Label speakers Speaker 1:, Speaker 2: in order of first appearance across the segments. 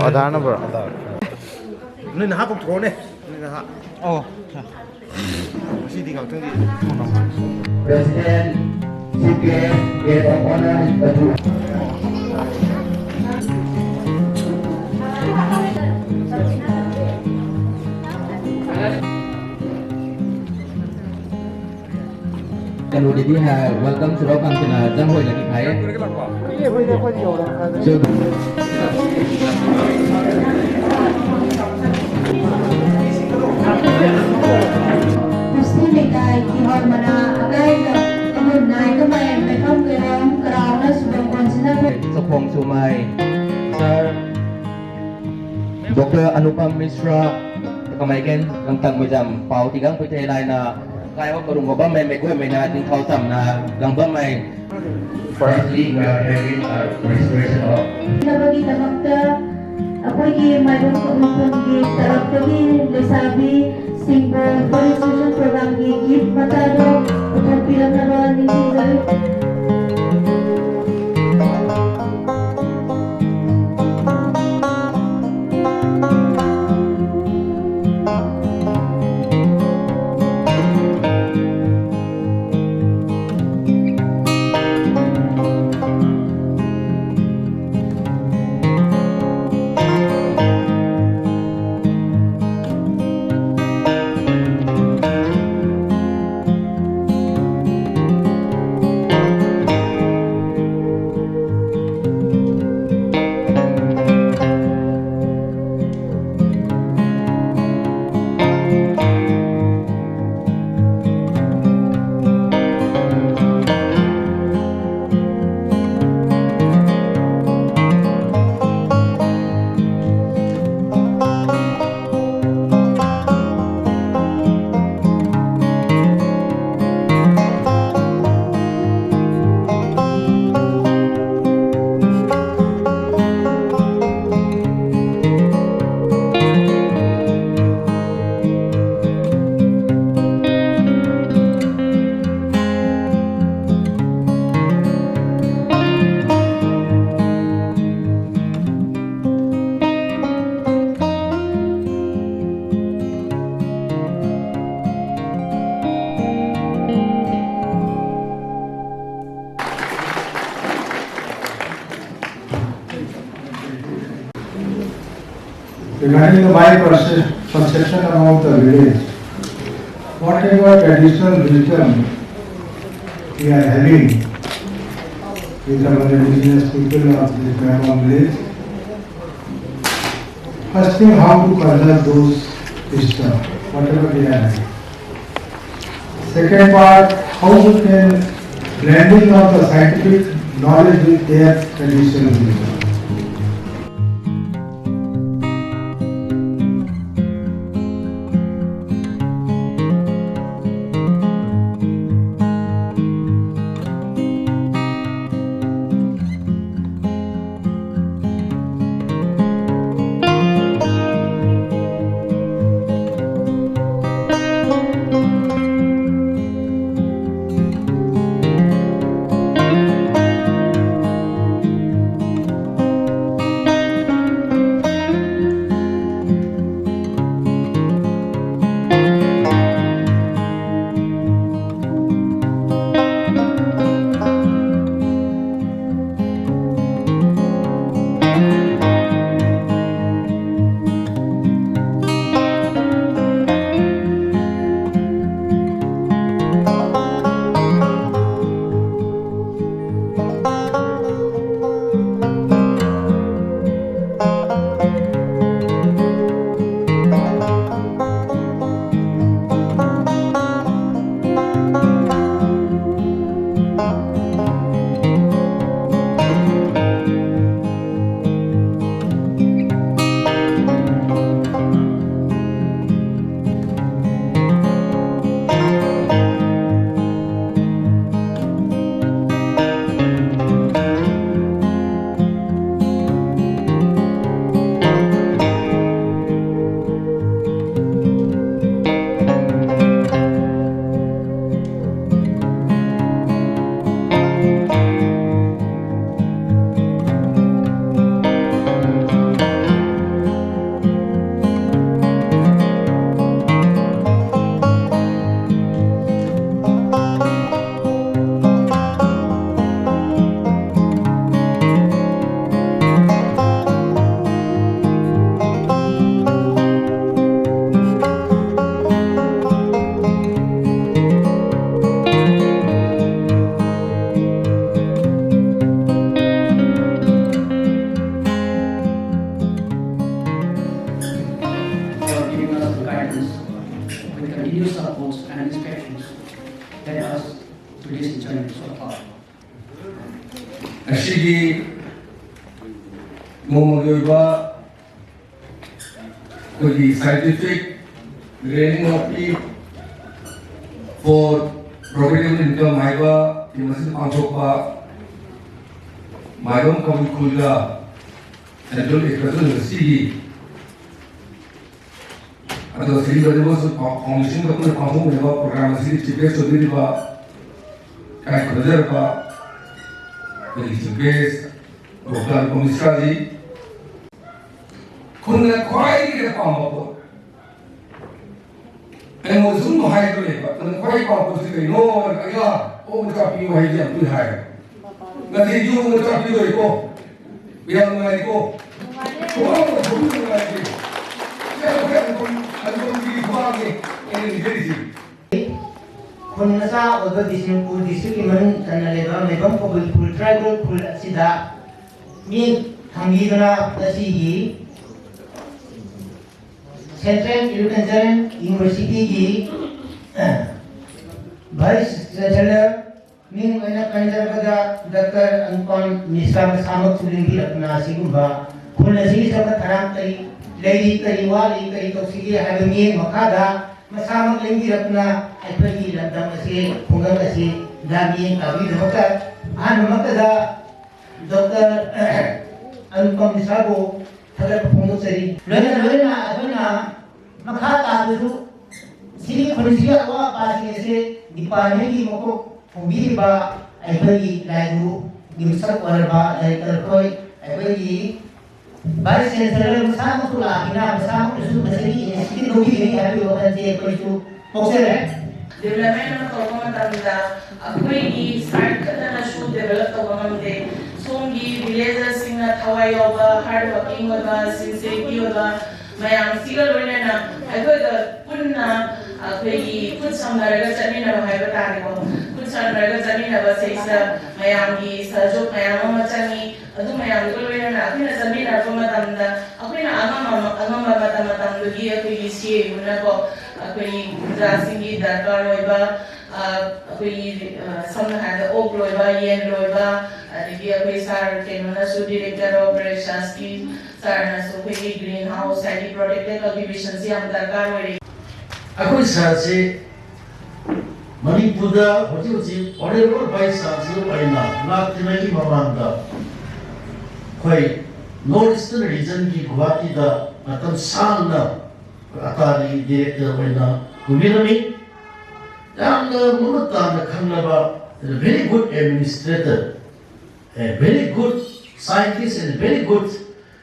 Speaker 1: Ada na bro?
Speaker 2: Ini nak aku throw ni. Ini nak.
Speaker 1: Oh.
Speaker 2: Masih tinggal tunggu.
Speaker 3: Presiden CPS Gate of Honor Batu. Kalau jadi welcome sudah kan kena jangkau lagi kaya.
Speaker 4: Mesti mereka ihor mana agai kemun naik kemain mereka kerang kerana sudah konsen.
Speaker 3: Sopong Sumai, Sir Dr.Anupam Mishra, kemaikan tentang macam pau tigang percaya lain na kaya ko karong ba may ko may natin kausam na lang ba may firstly we are having a restoration of
Speaker 4: Nabagi tamakta ako gi MAIBAM KABUI tarap kami lesabi simbol registration program gi gift matado utang pilang naman ni single.
Speaker 5: Regarding my perception about the village, whatever traditional wisdom we are having with our indigenous people of this MAIBAM village, first thing how to conserve those wisdom, whatever we are having. Second part, how we can blending of the scientific knowledge with their traditional wisdom.
Speaker 1: supports and inspections. Let us to this journey so far.
Speaker 6: Ashigi Momoyoba the scientific training of the for providing income MAIBA University Pangsopa MAIBAM KABUI Central University atau seri berdebat foundation itu pun panggung debat program seri cipes itu debat kayak kerja debat dari cipes Dr.Anupam Mishra ji kunna kwai ke pamako emo zum no hai dole ba kun kwai pamako se kai no kaya o muka pi hai jam tu hai ngati ju muka pi doi ko biang ngai ko ko ko ko ngai
Speaker 7: Kunasa oiba Bishnupur district iman tanaleba MAIBAM KABUI tribal khul asida mi thangidana asigi Central Education University ki Vice Chancellor mi oina kanjarpada Dr.Anupam Mishra samak sulingi apna sigumba khul asigi sabta tharam kai lady kari wali kari toksigi habimi makhada masamang lengi rapna aipagi ladam ase pungang ase dami kabi dhokar makada Dr.Anupam Mishra ko thagar pungu sari loina aduna makhada du siri khurisi awa pasi ase dipane gi moko pumbi ba aipagi laigu gimsak warba laikar koi aipagi Vice Chancellor bersama tu lah, kita bersama tu masih sedikit lebih ini hari waktu dia itu fokusnya.
Speaker 8: Development of Komatamida, Akui start na shoot develop Komamde, Songi villages in a Hawaii hard working over sincerity over Mayam Sigal Winana, I got the Punna, put some Naraga Jamina Hypertarico, put some Naraga Jamina Vasesa, Mayami, Sajo, Mayama Chani. Adu mayam gulwena na apina zamina komatamda apina agama matamatanggi akoi siye guna ko akoi drasingi darkar oiba akoi samna hada ok loiba yen loiba adigi akoi sar kenona su director operations ki sar na su akoi greenhouse site protected cultivation si am darkar oi
Speaker 9: akoi sar se Manipurda hoji Honourable Vice Chancellor aina naktimagi mamanda koi Northeastern region ki Guwahati da atam sangna atari director aina kuminami yamna munutana khanglaba a very good administrator, a very good scientist and a very good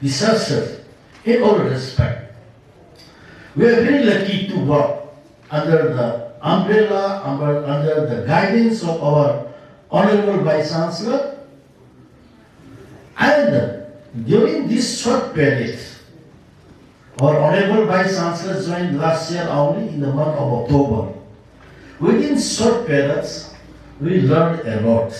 Speaker 9: researcher in all respect. We are very lucky to work under the umbrella, under the guidance of our Honourable Vice Chancellor. And during this short period, our Honourable Vice Chancellor joined last year only in the month of October. Within short periods, we learned a lot.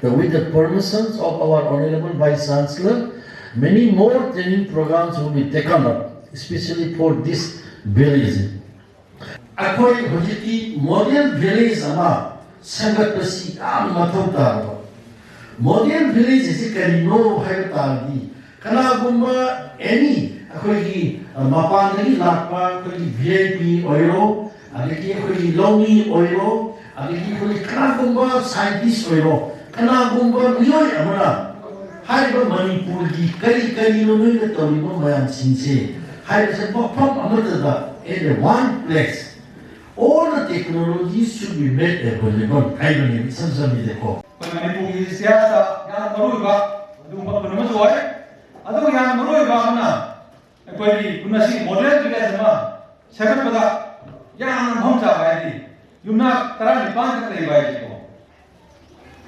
Speaker 9: With the permissions of our Honourable Vice Chancellor, many more training programs will be taken up, especially for this village. Akoi hojiti modern village ama sangat besi am matau modern village is kari no hai tardi kana gumba any akoi ki mapan ni lakpa akoi ki VIP oiro akoi ki longi oiro akoi kana gumba scientist oiro kana gumba miyoi amara hai ba Manipur ki kari no ni tori mo mayam sinse hai sa pom amata da in one place. All the technologies should be made available. I don't know. Some is the call.
Speaker 5: Manipur ki siyasa yang Maru ba, dumpa penuh suai. Ado yang Maru ba mana? Koi di punasi modern juga sama. Sekarang pada yang bangsa bayi, yumna terang di bangsa terang bayi itu.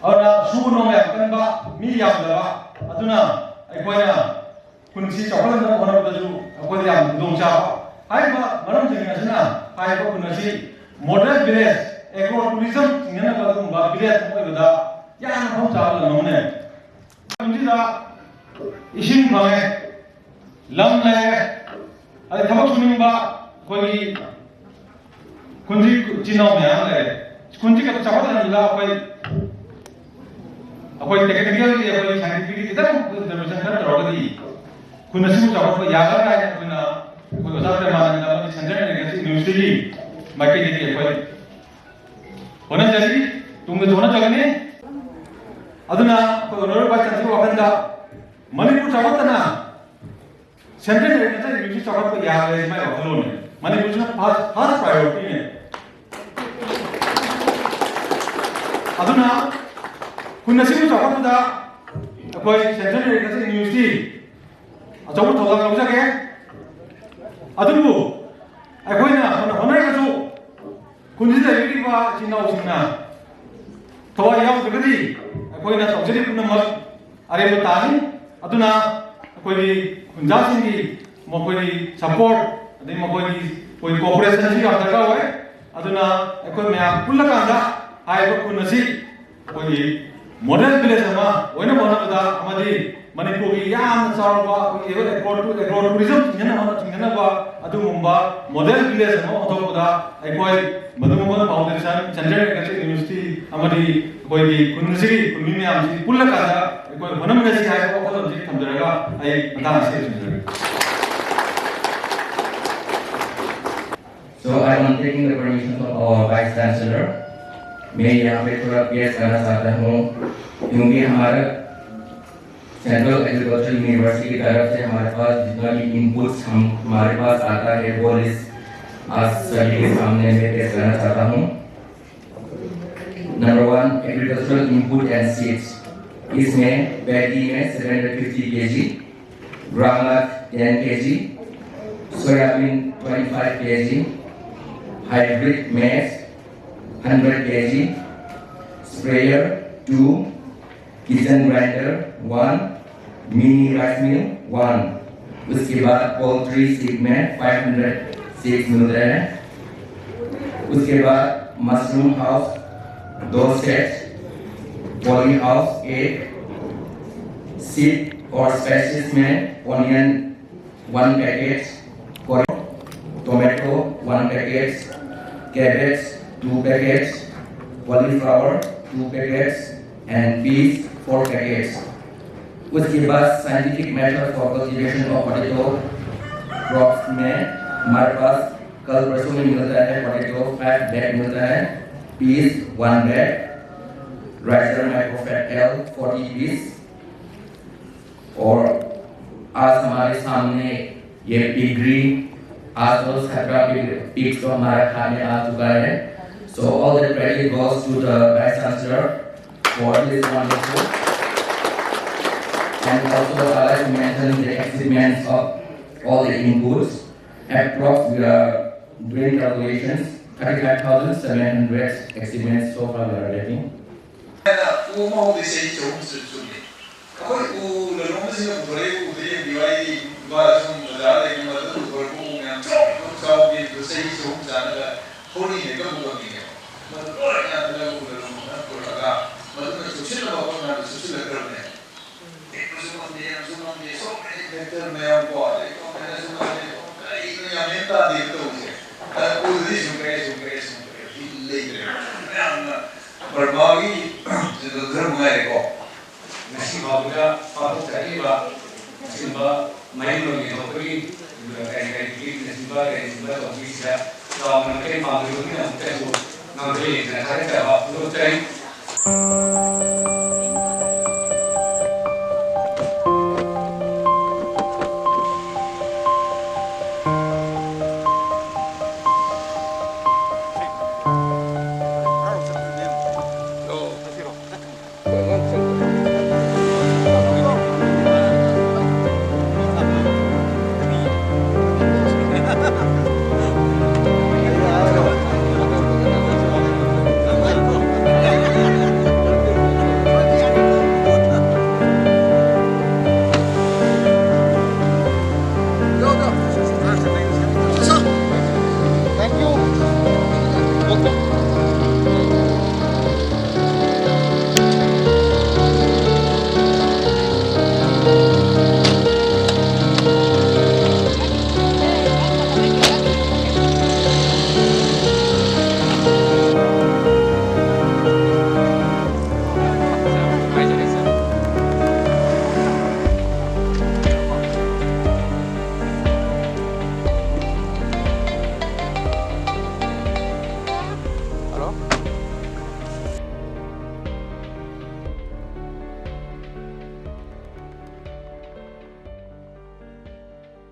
Speaker 5: Orang suku nama yang kan ba miliam dah. Ado na, koi na punasi cakap dengan orang baju, koi yang dongsa. Hai ba malam jadi nasinya, hai ba punasi modern village, agro-tourism tinggal nak kalau ba village semua itu dah, yang हम चावल नमूने, उनकी दा issuing भागे, lump ले, अरे थमक सुनिंग बा कोई
Speaker 2: kunji jinau mya le kunji ka chawa na la apoi technical di apoi scientific kita demonstration kan terogadi kuna simu chawa ko yaga ra kuna ko ta te ma na ma chandra ne kasi university maki di apoi ona jadi tunga jona jagane aduna ko honorable vice chancellor wakanda manipur chawa na center ne kasi university chawa ko yaga le mai wakalo ne manipur na first priority ne aduna kuna simu chawa da apoi center ne kasi university achawu thola ka buja ke adubu apoi na honai ka jo kunji da yiri ba jinau singna thowa yaw jagadi apoi na tawjeri punna are batani aduna apoi kunja singi mokoi support ade mokoi koi cooperation si artaka hoy aduna apoi me pulla kanda ai ko kunasi koi model village ma oina bona da amadi manipur gi yam sarwa ko eco tourism ngena ba adu mumba model village ma otho da ekoi madumon foundation chandra university amadi koi gi kunsi kunni me amsi pulla kada ekoi manamne si hai ko ko ji thamjaraga ai mata se
Speaker 3: So I am taking the permission of our Vice Chancellor. मैं यहाँ पे थोड़ा पेश करना चाहता हूँ क्योंकि हमारा सेंट्रल एग्रीकल्चर यूनिवर्सिटी की तरफ से हमारे पास जितना भी इनपुट्स हमारे पास आता है वो लिस्ट आज सभी के सामने मैं पेश करना चाहता हूँ। Number 1 agricultural input and seeds, इसमें पैडी में 750 kg, groundnut 10 kg, soybean 25 kg, hybrid मेज 100 kg, sprayer 2, kitchen grinder 1, mini rice mill 1, उसके बाद पोल्ट्री सीड में 500 सीड्स मिलते हैं, उसके बाद mushroom house 2 sets, poly house 1, seed और स्पाइसेस में onion 1 packet, tomato 1 packet, cabbage 2 packets, cauliflower 2 packets and peas 4 packets. उसके बाद scientific method for cultivation of potato crops में हमारे पास कल परसों में मिलता है potato 5 bag मिलता है, peas 1 bag, ricer microfat L 40 piece और आज हमारे सामने ये piggery आज तो 17 pigs तो हमारे खाने आ चुका है। So all the credit goes to the Vice Chancellor for this wonderful. And also I like to mention the achievements of all the inputs. Approx we are doing calculations, 35,700 achievements so far we are getting.
Speaker 2: Thank you.